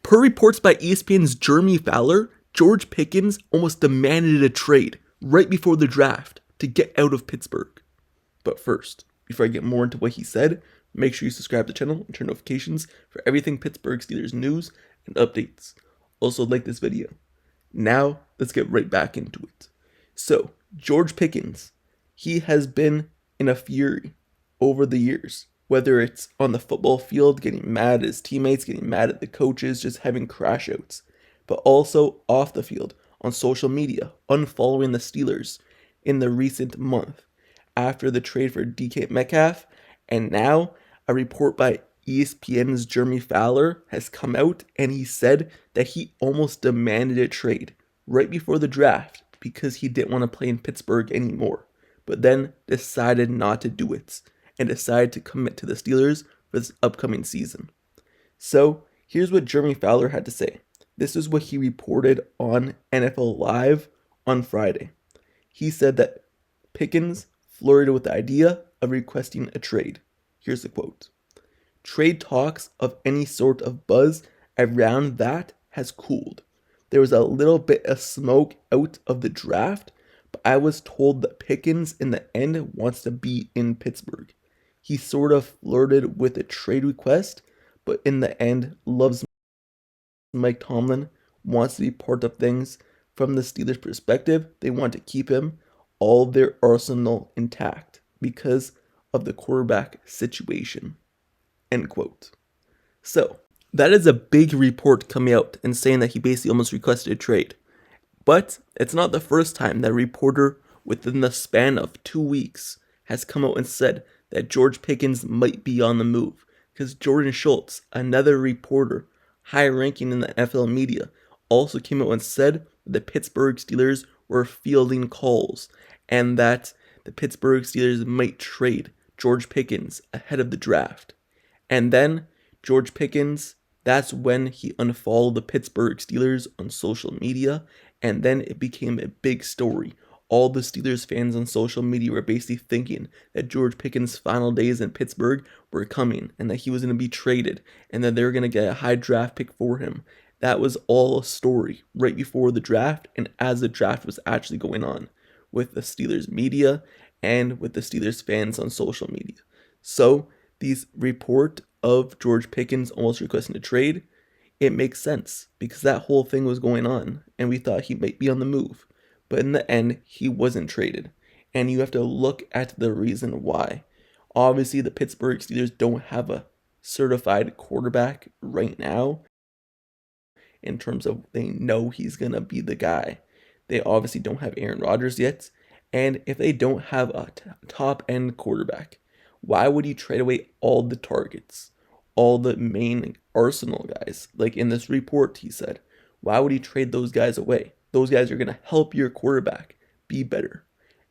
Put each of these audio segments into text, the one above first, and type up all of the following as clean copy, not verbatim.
Per reports by ESPN's Jeremy Fowler, George Pickens almost demanded a trade right before the draft to get out of Pittsburgh. But first, before I get more into what he said, make sure you subscribe to the channel and turn notifications for everything Pittsburgh Steelers news and updates. Also like this video. Now, let's get right back into it. So, George Pickens, he has been in a fury over the years. Whether it's on the football field, getting mad at his teammates, getting mad at the coaches, just having crash outs. But also off the field, on social media, unfollowing the Steelers in the recent month after the trade for DK Metcalf. And now, a report by ESPN's Jeremy Fowler has come out and he said that he almost demanded a trade right before the draft because he didn't want to play in Pittsburgh anymore, but then decided not to do it and decided to commit to the Steelers for this upcoming season. So here's what Jeremy Fowler had to say. This is what he reported on NFL Live on Friday. He said that Pickens flirted with the idea of requesting a trade. Here's the quote. Trade talks of any sort of buzz around that has cooled. There was a little bit of smoke out of the draft, but I was told that Pickens in the end wants to be in Pittsburgh. He sort of flirted with a trade request, but in the end loves Mike Tomlin, wants to be part of things. From the Steelers' perspective, they want to keep him, all their arsenal intact because of the quarterback situation. End quote. So, that is a big report coming out and saying that he basically almost requested a trade. But it's not the first time that a reporter within the span of 2 weeks has come out and said that George Pickens might be on the move. Because Jordan Schultz, another reporter, high ranking in the NFL media, also came out and said that the Pittsburgh Steelers were fielding calls and that the Pittsburgh Steelers might trade George Pickens ahead of the draft. And then George Pickens, that's when he unfollowed the Pittsburgh Steelers on social media, and then it became a big story. All the Steelers fans on social media were basically thinking that George Pickens' final days in Pittsburgh were coming and that he was going to be traded and that they were going to get a high draft pick for him. That was all a story right before the draft and as the draft was actually going on with the Steelers media and with the Steelers fans on social media. So, these report of George Pickens almost requesting a trade, it makes sense because that whole thing was going on and we thought he might be on the move. But in the end, he wasn't traded. And you have to look at the reason why. Obviously, the Pittsburgh Steelers don't have a certified quarterback right now in terms of they know he's going to be the guy. They obviously don't have Aaron Rodgers yet. And if they don't have a top-end quarterback, why would you trade away all the targets, all the main arsenal guys? Like in this report, he said, why would you trade those guys away? Those guys are going to help your quarterback be better,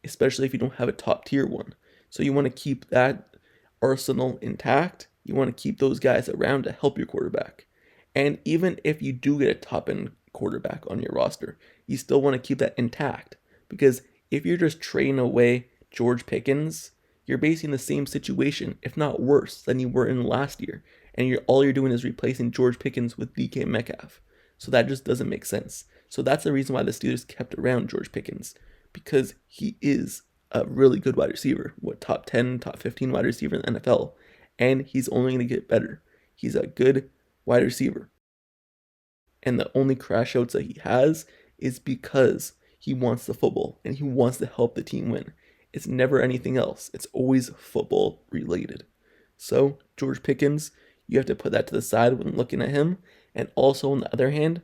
especially if you don't have a top tier one. So you want to keep that arsenal intact. You want to keep those guys around to help your quarterback. And even if you do get a top end quarterback on your roster, you still want to keep that intact. Because if you're just trading away George Pickens, you're basically in the same situation, if not worse, than you were in last year. And all you're doing is replacing George Pickens with DK Metcalf. So that just doesn't make sense. So that's the reason why the Steelers kept around George Pickens, because he is a really good wide receiver. Top 10, top 15 wide receiver in the NFL. And he's only going to get better. He's a good wide receiver. And the only crash outs that he has is because he wants the football and he wants to help the team win. It's never anything else. It's always football related. So, George Pickens, you have to put that to the side when looking at him. And also, on the other hand,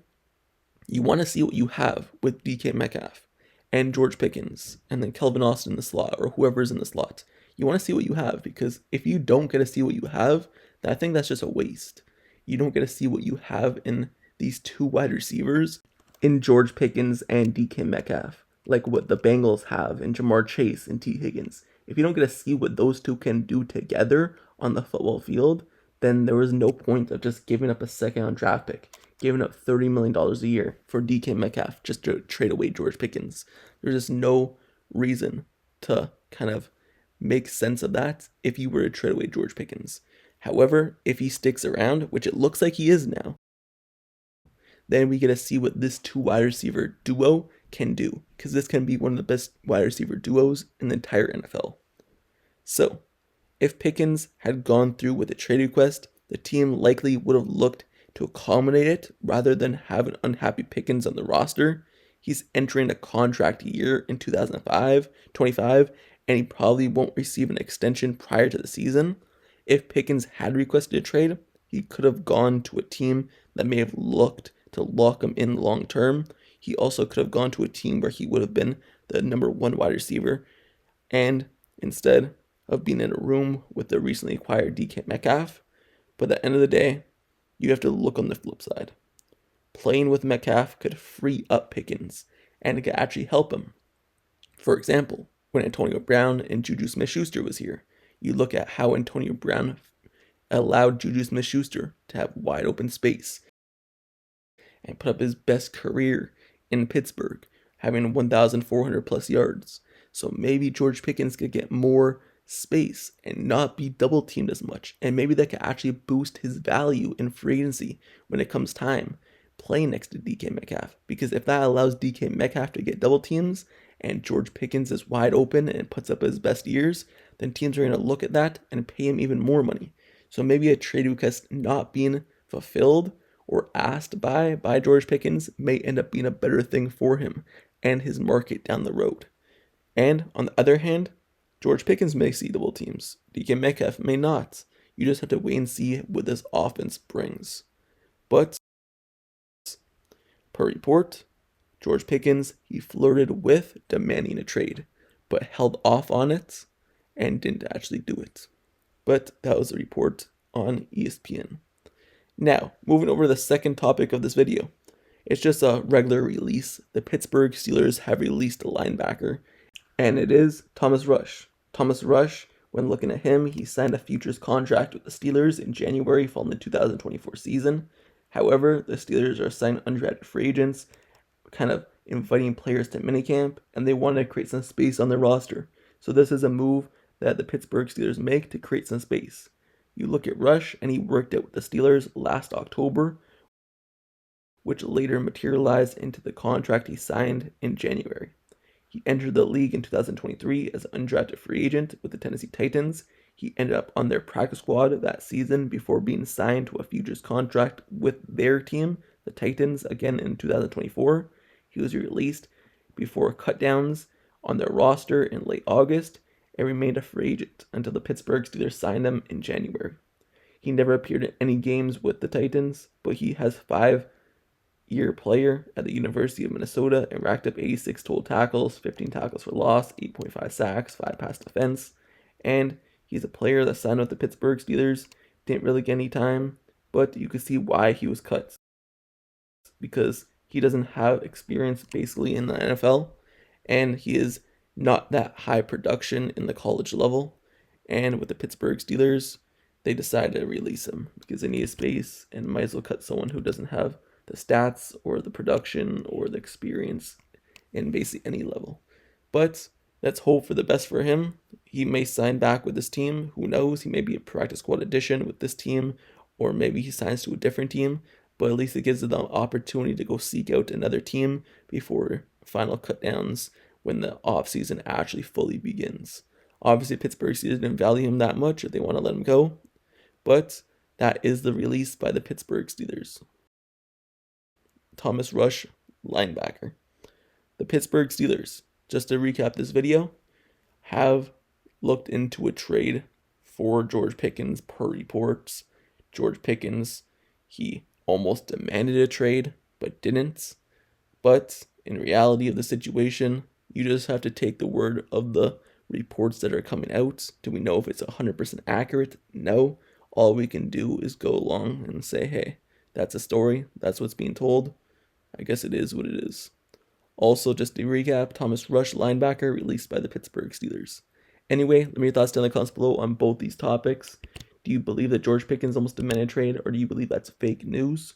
you want to see what you have with DK Metcalf and George Pickens and then Kelvin Austin in the slot or whoever's in the slot. You want to see what you have because if you don't get to see what you have, then I think that's just a waste. You don't get to see what you have in these two wide receivers in George Pickens and DK Metcalf, like what the Bengals have in Jamar Chase and T. Higgins. If you don't get to see what those two can do together on the football field, then there was no point of just giving up a second-round draft pick, giving up $30 million a year for DK Metcalf just to trade away George Pickens. There's just no reason to kind of make sense of that if you were to trade away George Pickens. However, if he sticks around, which it looks like he is now, then we get to see what this 2 wide receiver duo can do, because this can be one of the best wide receiver duos in the entire NFL. So, if Pickens had gone through with a trade request, the team likely would have looked to accommodate it rather than have an unhappy Pickens on the roster. He's entering a contract year in 2025, and he probably won't receive an extension prior to the season. If Pickens had requested a trade, he could have gone to a team that may have looked to lock him in long term. He also could have gone to a team where he would have been the number 1 wide receiver, and instead of being in a room with the recently acquired DK Metcalf. But at the end of the day, you have to look on the flip side. Playing with Metcalf could free up Pickens, and it could actually help him. For example, when Antonio Brown and Juju Smith-Schuster was here, you look at how Antonio Brown allowed Juju Smith-Schuster to have wide open space and put up his best career in Pittsburgh, having 1,400 plus yards. So maybe George Pickens could get more space and not be double teamed as much, and maybe that could actually boost his value in free agency when it comes time playing next to DK Metcalf, because if that allows DK Metcalf to get double teams and George Pickens is wide open and puts up his best years, then teams are going to look at that and pay him even more money. So maybe a trade request not being fulfilled or asked by George Pickens may end up being a better thing for him and his market down the road. And on the other hand, George Pickens may see double teams. DK Metcalf may not. You just have to wait and see what this offense brings. But, per report, George Pickens, he flirted with demanding a trade, but held off on it and didn't actually do it. But that was a report on ESPN. Now, moving over to the second topic of this video. It's just a regular release. The Pittsburgh Steelers have released a linebacker, and it is Thomas Rush. Thomas Rush, when looking at him, he signed a futures contract with the Steelers in January following the 2024 season. However, the Steelers are signing undrafted free agents, kind of inviting players to minicamp, and they want to create some space on their roster. So this is a move that the Pittsburgh Steelers make to create some space. You look at Rush, and he worked out with the Steelers last October, which later materialized into the contract he signed in January. He entered the league in 2023 as an undrafted free agent with the Tennessee Titans. He ended up on their practice squad that season before being signed to a futures contract with their team, the Titans, again in 2024. He was released before cutdowns on their roster in late August and remained a free agent until the Pittsburgh Steelers signed him in January. He never appeared in any games with the Titans, but he has 5-year player at the University of Minnesota and racked up 86 total tackles, 15 tackles for loss, 8.5 sacks, 5 pass defense, and he's a player that signed with the Pittsburgh Steelers, didn't really get any time, but you could see why he was cut, because he doesn't have experience basically in the NFL, and he is not that high production in the college level, and with the Pittsburgh Steelers, they decided to release him because they need space and might as well cut someone who doesn't have the stats or the production or the experience in basically any level. But let's hope for the best for him. He may sign back with this team. Who knows? He may be a practice squad addition with this team, or maybe he signs to a different team. But at least it gives them the opportunity to go seek out another team before final cutdowns when the offseason actually fully begins. Obviously, Pittsburgh Steelers didn't value him that much if they want to let him go. But that is the release by the Pittsburgh Steelers. Thomas Rush, linebacker. The Pittsburgh Steelers, just to recap this video, have looked into a trade for George Pickens per reports. George Pickens, he almost demanded a trade, but didn't. But in reality of the situation, you just have to take the word of the reports that are coming out. Do we know if it's 100% accurate? No. All we can do is go along and say, hey, that's a story. That's what's being told. I guess it is what it is. Also, just to recap, Thomas Rush, linebacker, released by the Pittsburgh Steelers. Anyway, let me know your thoughts down in the comments below on both these topics. Do you believe that George Pickens almost demanded a trade, or do you believe that's fake news?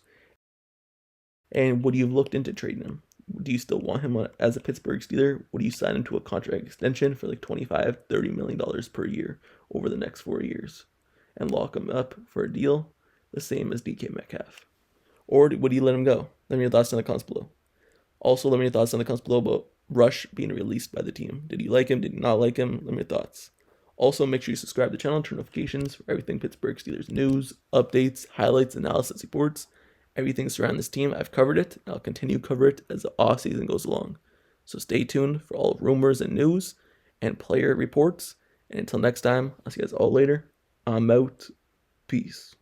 And would you have looked into trading him? Do you still want him as a Pittsburgh Steeler? Would you sign him to a contract extension for like $25-30 million per year over the next 4 years and lock him up for a deal the same as DK Metcalf? Or would you let him go? Let me know your thoughts in the comments below. Also, let me know your thoughts in the comments below about Rush being released by the team. Did you like him? Did you not like him? Let me know your thoughts. Also, make sure you subscribe to the channel and turn notifications for everything Pittsburgh Steelers news, updates, highlights, analysis, reports, everything surrounding this team. I've covered it, and I'll continue to cover it as the off season goes along. So stay tuned for all rumors and news and player reports. And until next time, I'll see you guys all later. I'm out. Peace.